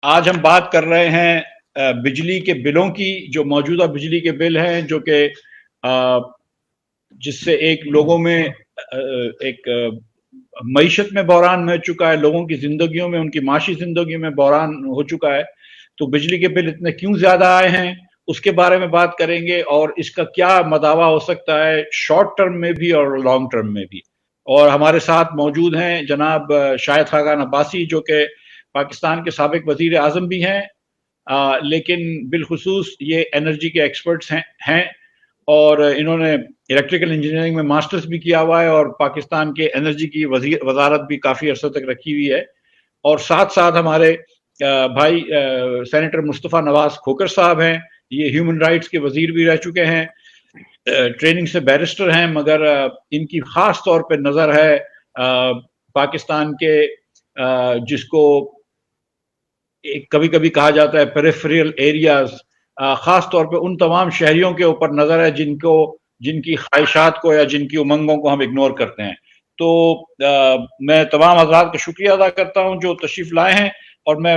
آج ہم بات کر رہے ہیں بجلی کے بلوں کی، جو موجودہ بجلی کے بل ہیں، جو کہ جس سے ایک لوگوں میں ایک معیشت میں بحران مچ چکا ہے، لوگوں کی زندگیوں میں، ان کی معاشی زندگیوں میں بحران ہو چکا ہے۔ تو بجلی کے بل اتنے کیوں زیادہ آئے ہیں، اس کے بارے میں بات کریں گے، اور اس کا کیا مداوع ہو سکتا ہے شارٹ ٹرم میں بھی اور لانگ ٹرم میں بھی۔ اور ہمارے ساتھ موجود ہیں جناب شاہد خاقان عباسی، جو کہ پاکستان کے سابق وزیر اعظم بھی ہیں، لیکن بالخصوص یہ انرجی کے ایکسپرٹس ہیں، اور انہوں نے الیکٹریکل انجینئرنگ میں ماسٹرز بھی کیا ہوا ہے، اور پاکستان کے انرجی کی وزارت بھی کافی عرصے تک رکھی ہوئی ہے۔ اور ساتھ ساتھ ہمارے بھائی سینیٹر مصطفیٰ نواز کھوکر صاحب ہیں، یہ ہیومن رائٹس کے وزیر بھی رہ چکے ہیں، ٹریننگ سے بیرسٹر ہیں، مگر ان کی خاص طور پہ نظر ہے پاکستان کے جس کو کبھی کبھی کہا جاتا ہے پیریفریل ایریاز، خاص طور پہ ان تمام شہریوں کے اوپر نظر ہے جن کی خواہشات کو یا جن کی امنگوں کو ہم اگنور کرتے ہیں۔ تو میں تمام حضرات کا شکریہ ادا کرتا ہوں جو تشریف لائے ہیں، اور میں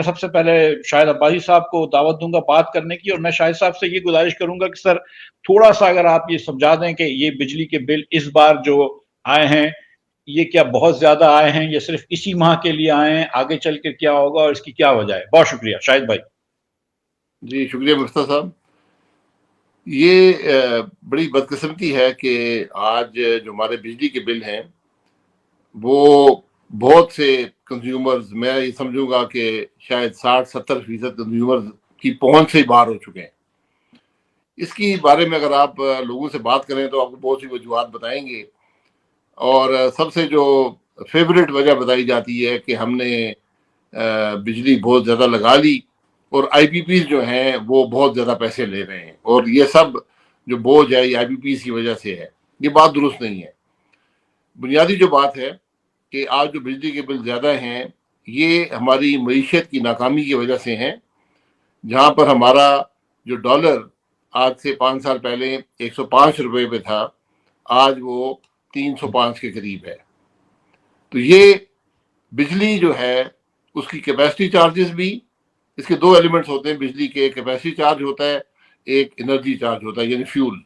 سب سے پہلے شاہد عباسی صاحب کو دعوت دوں گا بات کرنے کی، اور میں شاہد صاحب سے یہ گزارش کروں گا کہ سر تھوڑا سا اگر آپ یہ سمجھا دیں کہ یہ بجلی کے بل اس بار جو آئے ہیں، یہ کیا بہت زیادہ آئے ہیں، یا صرف اسی ماہ کے لیے آئے ہیں، آگے چل کے کیا ہوگا اور اس کی کیا وجہ ہے؟ بہت شکریہ شاہد بھائی۔ جی شکریہ مفتہ صاحب۔ یہ بڑی بدقسمتی ہے کہ آج جو ہمارے بجلی کے بل ہیں وہ بہت سے کنزیومرز، میں یہ سمجھوں گا کہ شاید 60-70% کنزیومرز کی پہنچ سے باہر ہو چکے ہیں۔ اس کی بارے میں اگر آپ لوگوں سے بات کریں تو آپ کو بہت سی وجوہات بتائیں گے، اور سب سے جو فیوریٹ وجہ بتائی جاتی ہے کہ ہم نے بجلی بہت زیادہ لگا لی اور آئی پی پیز جو ہیں وہ بہت زیادہ پیسے لے رہے ہیں، اور یہ سب جو بوجھ ہے یہ آئی پی پیز کی وجہ سے ہے۔ یہ بات درست نہیں ہے۔ بنیادی جو بات ہے کہ آج جو بجلی کے بل زیادہ ہیں یہ ہماری معیشت کی ناکامی کی وجہ سے ہیں، جہاں پر ہمارا جو ڈالر آج سے 5 سال پہلے 105 روپے پہ تھا، آج وہ 305 کے قریب ہے۔ تو یہ بجلی جو ہے اس کی کیپیسٹی چارجز بھی، اس کے دو ایلیمنٹس ہوتے ہیں بجلی کے، ایک کیپیسٹی چارج ہوتا ہے، ایک انرجی چارج ہوتا ہے یعنی فیول،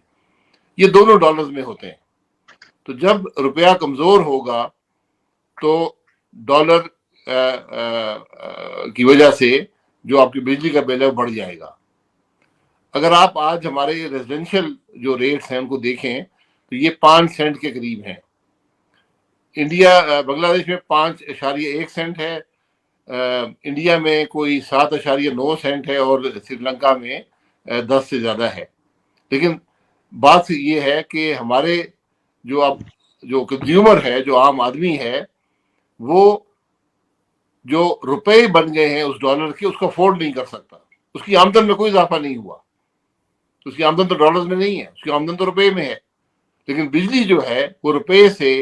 یہ دونوں ڈالرز میں ہوتے ہیں۔ تو جب روپیہ کمزور ہوگا تو ڈالر کی وجہ سے جو آپ کی بجلی کا بل ہے وہ بڑھ جائے گا۔ اگر آپ آج ہمارے ریزیڈینشیل جو ریٹس ہیں ان کو دیکھیں تو یہ 5 سینٹ کے قریب ہیں۔ بنگلہ دیش میں 5.1 سینٹ ہے، انڈیا میں کوئی 7.9 سینٹ ہے، اور سری لنکا میں 10 سے زیادہ ہے۔ لیکن بات یہ ہے کہ ہمارے جو کنزیومر ہے، جو عام آدمی ہے، وہ جو روپے بن گئے ہیں اس ڈالر کے، اس کو افورڈ نہیں کر سکتا۔ اس کی آمدن میں کوئی اضافہ نہیں ہوا، اس کی آمدن تو ڈالرز میں نہیں ہے، اس کی آمدن تو روپے میں ہے، لیکن بجلی جو ہے وہ روپے سے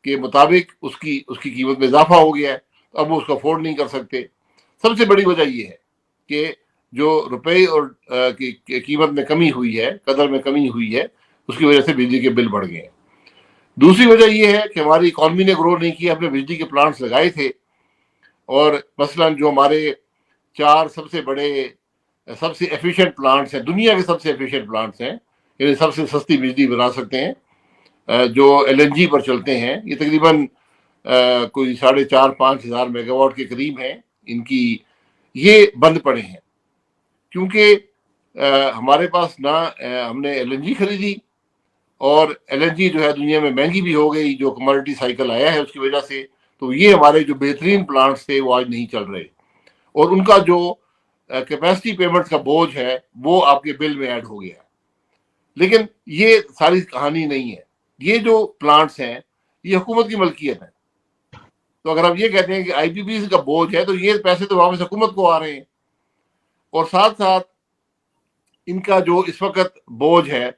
کے مطابق اس کی قیمت میں اضافہ ہو گیا ہے، اب وہ اس کو افورڈ نہیں کر سکتے۔ سب سے بڑی وجہ یہ ہے کہ جو روپے اور کی قیمت میں کمی ہوئی ہے، قدر میں کمی ہوئی ہے، اس کی وجہ سے بجلی کے بل بڑھ گئے ہیں۔ دوسری وجہ یہ ہے کہ ہماری اکانومی نے گرو نہیں کیا، ہم نے بجلی کے پلانٹس لگائے تھے، اور مثلا جو ہمارے 4 سب سے بڑے سب سے ایفیشینٹ پلانٹس ہیں، دنیا کے سب سے ایفیشینٹ پلانٹس ہیں، یعنی سب سے سستی بجلی بنا سکتے ہیں، جو ایل این جی پر چلتے ہیں، یہ تقریباً کوئی 4,500-5 ہزار میگا واٹ کے قریب ہیں ان کی، یہ بند پڑے ہیں کیونکہ ہمارے پاس نہ ہم نے ایل این جی خریدی، اور ایل این جی جو ہے دنیا میں مہنگی بھی ہو گئی، جو کموڈٹی سائیکل آیا ہے اس کی وجہ سے۔ تو یہ ہمارے جو بہترین پلانٹس تھے وہ آج نہیں چل رہے، اور ان کا جو کیپیسٹی پیمنٹ کا بوجھ ہے وہ آپ کے بل میں ایڈ ہو گیا۔ لیکن یہ ساری کہانی نہیں ہے، یہ جو پلانٹس ہیں یہ حکومت کی ملکیت ہے۔ تو اگر آپ یہ کہتے ہیں کہ آئی پی پیز کا بوجھ ہے، تو یہ پیسے تو واپس حکومت کو آ رہے ہیں، اور ساتھ ساتھ ان کا جو اس وقت بوجھ ہے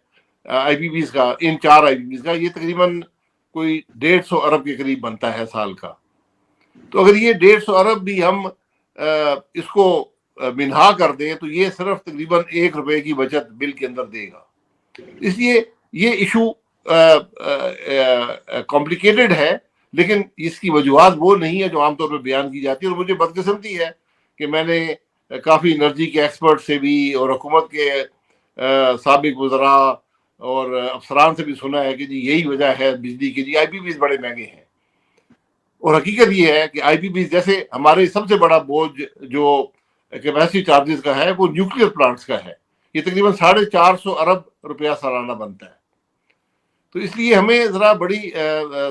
آئی پی پیز کا، ان 4 آئی پی پیز کا، یہ تقریباً کوئی 150 ارب کے قریب بنتا ہے سال کا۔ تو اگر یہ 150 ارب بھی ہم اس کو منہا کر دیں تو یہ صرف تقریباً 1 روپے کی بچت بل کے اندر دے گا۔ اس لیے یہ ایشو کمپلیکیٹڈ ہے، لیکن اس کی وجوہات وہ نہیں ہے جو عام طور پہ بیان کی جاتی ہے۔ اور مجھے بدقسمتی ہے کہ میں نے کافی انرجی کے ایکسپرٹ سے بھی اور حکومت کے سابق وزراء اور افسران سے بھی سنا ہے کہ جی یہی وجہ ہے بجلی کی، جی آئی پی بیز بڑے مہنگے ہیں. اور حقیقت یہ ہے کہ آئی پی بیز جیسے ہمارے سب سے بڑا بوجھ جو کیپیسٹی چارجز کا ہے وہ نیوکلیر پلانٹس کا ہے. یہ تقریباً 450 ارب روپیہ سالانہ بنتا ہے. تو اس لیے ہمیں ذرا بڑی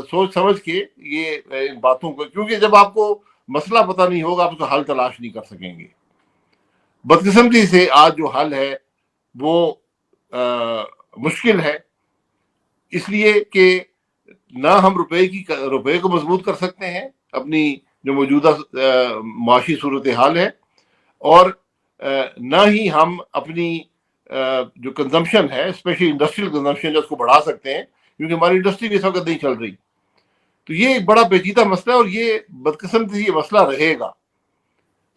سوچ سمجھ کے یہ ان باتوں کو، کیونکہ جب آپ کو مسئلہ پتہ نہیں ہوگا آپ اس کا حل تلاش نہیں کر سکیں گے. بدقسمتی سے آج جو حل ہے وہ مشکل ہے، اس لیے کہ نہ ہم روپے کو مضبوط کر سکتے ہیں اپنی جو موجودہ معاشی صورتحال ہے، اور نہ ہی ہم اپنی جو کنزمپشن ہے اسپیشلی انڈسٹریل کنزمپشن جو اس کو بڑھا سکتے ہیں، کیونکہ ہماری انڈسٹری بھی اس وقت نہیں چل رہی. تو یہ ایک بڑا پیچیدہ مسئلہ ہے اور یہ بدقسمتی سے یہ مسئلہ رہے گا.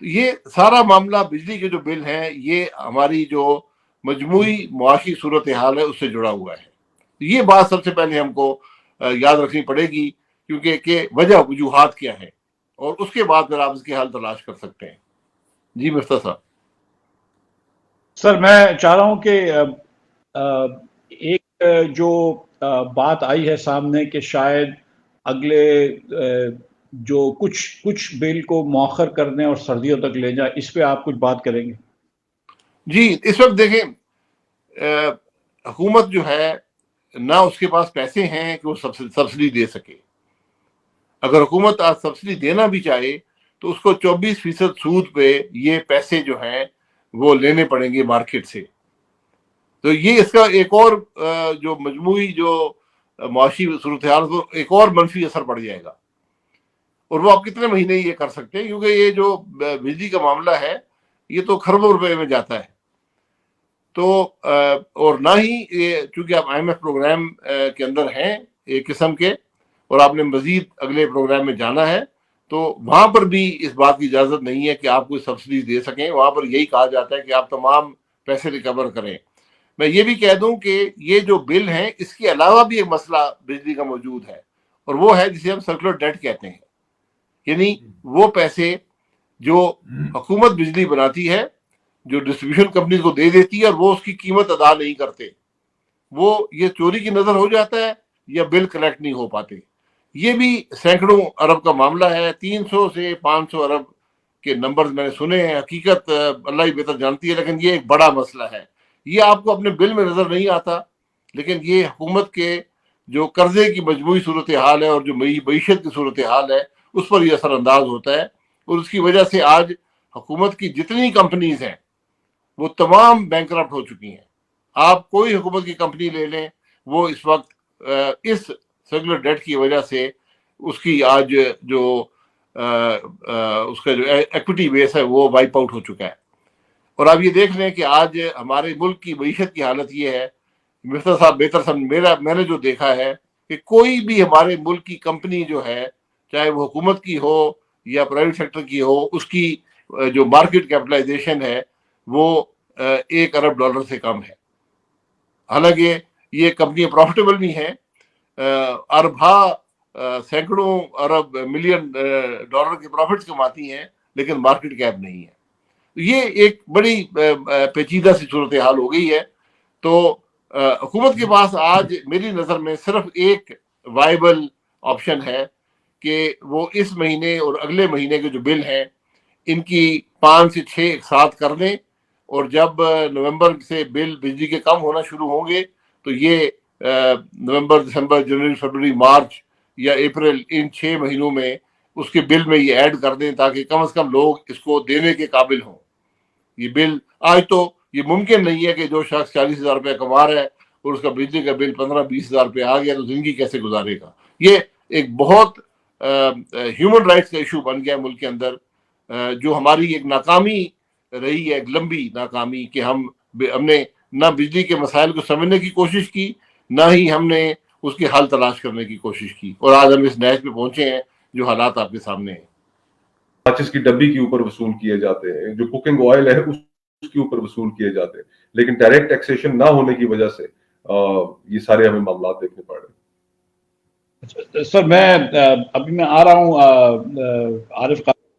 تو یہ سارا معاملہ بجلی کے جو بل ہیں یہ ہماری جو مجموعی معاشی صورتحال ہے اس سے جڑا ہوا ہے. یہ بات سب سے پہلے ہم کو یاد رکھنی پڑے گی، کیونکہ کہ وجہ وجوہات کیا ہے، اور اس کے بعد پھر آپ اس کے حل تلاش کر سکتے ہیں. جی مفتاح صاحب. سر میں چاہ رہا ہوں کہ ایک جو بات آئی ہے سامنے کہ شاید اگلے جو کچھ بل کو مؤخر کرنے اور سردیوں تک لے جائے، اس پہ آپ کچھ بات کریں گے؟ جی اس وقت دیکھیں حکومت جو ہے نہ اس کے پاس پیسے ہیں کہ وہ سبسڈی دے سکے. اگر حکومت آج سبسڈی دینا بھی چاہے تو اس کو 24% سود پہ یہ پیسے جو ہیں وہ لینے پڑیں گے مارکیٹ سے. تو یہ اس کا ایک اور جو مجموعی جو معاشی صورتحال کو ایک اور منفی اثر پڑ جائے گا. اور وہ آپ کتنے مہینے یہ کر سکتے ہیں، کیونکہ یہ جو بجلی کا معاملہ ہے یہ تو کھربوں روپے میں جاتا ہے. تو اور نہ ہی یہ چونکہ آپ آئی ایم ایف پروگرام کے اندر ہیں ایک قسم کے، اور آپ نے مزید اگلے پروگرام میں جانا ہے، تو وہاں پر بھی اس بات کی اجازت نہیں ہے کہ آپ کوئی سبسڈی دے سکیں. وہاں پر یہی کہا جاتا ہے کہ آپ تمام پیسے ریکور کریں. میں یہ بھی کہہ دوں کہ یہ جو بل ہیں اس کے علاوہ بھی ایک مسئلہ بجلی کا موجود ہے، اور وہ ہے جسے ہم سرکولر ڈیٹ کہتے ہیں. یعنی وہ پیسے جو حکومت بجلی بناتی ہے، جو ڈسٹریبیوشن کمپنیز کو دے دیتی ہے، اور وہ اس کی قیمت ادا نہیں کرتے، وہ یہ چوری کی نظر ہو جاتا ہے یا بل کلیکٹ نہیں ہو پاتے. یہ بھی سینکڑوں ارب کا معاملہ ہے. 300 سے 500 ارب کے نمبرز میں نے سنے ہیں. حقیقت اللہ ہی بہتر جانتی ہے، لیکن یہ ایک بڑا مسئلہ ہے. یہ آپ کو اپنے بل میں نظر نہیں آتا، لیکن یہ حکومت کے جو قرضے کی مجموعی صورتحال ہے اور جو معیشت کی صورتحال ہے اس پر یہ اثر انداز ہوتا ہے. اور اس کی وجہ سے آج حکومت کی جتنی کمپنیز ہیں وہ تمام بینکرپٹ ہو چکی ہیں. آپ کوئی حکومت کی کمپنی لے لیں، وہ اس وقت اس سرکولر ڈیٹ کی وجہ سے اس کی آج جو اس کا جو ایکوٹی بیس ہے وہ وائپ آؤٹ ہو چکا ہے. اور آپ یہ دیکھ لیں کہ آج ہمارے ملک کی معیشت کی حالت یہ ہے، مفتاح صاحب بہتر سمجھ، میں نے جو دیکھا ہے کہ کوئی بھی ہمارے ملک کی کمپنی جو ہے، چاہے وہ حکومت کی ہو یا پرائیویٹ سیکٹر کی ہو، اس کی جو مارکیٹ کیپٹلائزیشن ہے وہ $1 ارب سے کم ہے. حالانکہ یہ کمپنیاں پروفٹیبل بھی ہیں، اربھا سینکڑوں ارب ملین ڈالر کے پروفٹس کماتی ہیں، لیکن مارکیٹ کیپ نہیں ہے. یہ ایک بڑی پیچیدہ سی صورتحال ہو گئی ہے. تو حکومت کے پاس آج میری نظر میں صرف ایک وائبل آپشن ہے کہ وہ اس مہینے اور اگلے مہینے کے جو بل ہیں ان کی 5 سے 6 ایک ساتھ کر دیں، اور جب نومبر سے بل بجلی کے کم ہونا شروع ہوں گے تو یہ نومبر، دسمبر، جنوری، فروری، مارچ یا اپریل، ان 6 مہینوں میں اس کے بل میں یہ ایڈ کر دیں، تاکہ کم از کم لوگ اس کو دینے کے قابل ہوں. یہ بل آج تو یہ ممکن نہیں ہے کہ جو شخص 40,000 روپے کما رہا ہے اور اس کا بجلی کا بل 15-20 ہزار روپے آ گیا تو زندگی کیسے گزارے گا. یہ ایک بہت ہیومن رائٹس کا ایشو بن گیا ملک کے اندر، جو ہماری ایک ناکامی رہی ہے، ایک لمبی ناکامی، کہ ہم نے نہ بجلی کے مسائل کو سمجھنے کی کوشش کی، نہ ہی ہم نے اس کے حل تلاش کرنے کی کوشش کی، اور آج ہم اس نیچ پہ پہنچے ہیں جو حالات آپ کے سامنے ہیں. ماچس کی ڈبی کے اوپر وصول کیے جاتے ہیں، جو کوکنگ آئل ہے اس کے اوپر وصول کیے جاتے ہیں، لیکن ڈائریکٹ ٹیکسیشن نہ ہونے کی وجہ سے یہ سارے ہمیں معاملات دیکھنے پڑ رہے ہیں. سر میں ابھی آ رہا ہوں عارف